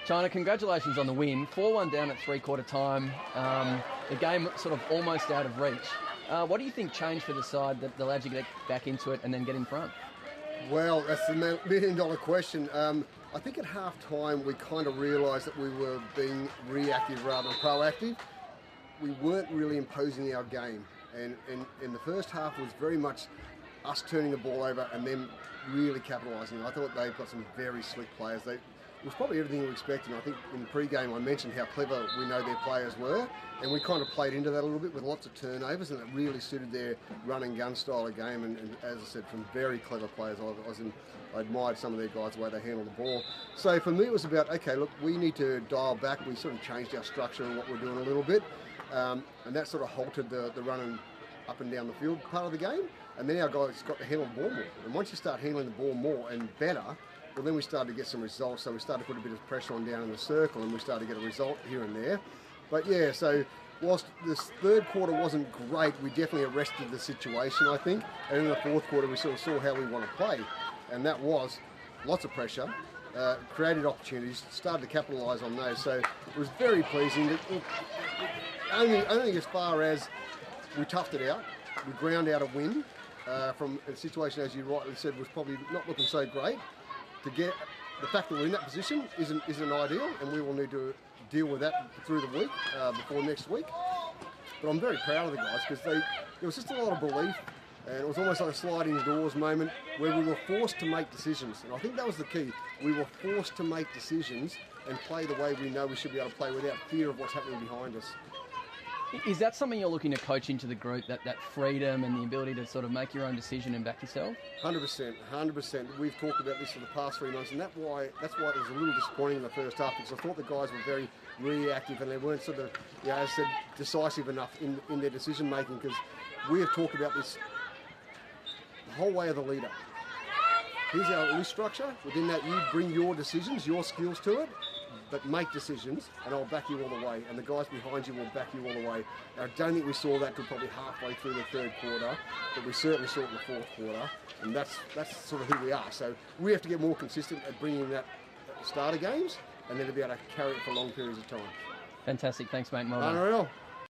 China, congratulations on the win. 4-1 down at three-quarter time. The game sort of almost out of reach. What do you think changed for the side that allowed you to get back into it and then get in front? Well, that's the million-dollar question. I think at half-time we kind of realised that we were being reactive rather than proactive. We weren't really imposing our game. And in the first half was very much us turning the ball over and then really capitalising. I thought they've got some very slick players. It was probably everything we expected. I think in the pre-game I mentioned how clever we know their players were, and we kind of played into that a little bit with lots of turnovers, and it really suited their run and gun style of game. And as I said, from very clever players. I admired some of their guys, the way they handled the ball. So for me it was about, okay, look, we need to dial back. We sort of changed our structure and what we're doing a little bit, and that sort of halted the running up and down the field part of the game. And then our guys got to handle the ball more. And once you start handling the ball more and better, well, then we started to get some results. So we started to put a bit of pressure on down in the circle, and we started to get a result here and there. But yeah, so whilst this third quarter wasn't great, we definitely arrested the situation, I think. And in the fourth quarter, we sort of saw how we want to play. And that was lots of pressure, created opportunities, started to capitalise on those. So it was very pleasing. Only as far as we toughed it out, we ground out a win from a situation, as you rightly said, was probably not looking so great. To get the fact that we're in that position isn't ideal, and we will need to deal with that through the week before next week. But I'm very proud of the guys because there was just a lot of belief, and it was almost like a sliding doors moment where we were forced to make decisions. And I think that was the key. We were forced to make decisions and play the way we know we should be able to play without fear of what's happening behind us. Is that something you're looking to coach into the group, that freedom and the ability to sort of make your own decision and back yourself? 100%. We've talked about this for the past 3 months, and that's why it was a little disappointing in the first half, because I thought the guys were very reactive and they weren't sort of, as I said, decisive enough in their decision making, because we have talked about this the whole way of the leader. Here's our loose structure. Within that, you bring your decisions, your skills to it, but make decisions, and I'll back you all the way, and the guys behind you will back you all the way. Now, I don't think we saw that till probably halfway through the third quarter, but we certainly saw it in the fourth quarter, and that's sort of who we are. So we have to get more consistent at bringing that starter games, and then to be able to carry it for long periods of time. Fantastic. Thanks, mate. Well done. Unreal.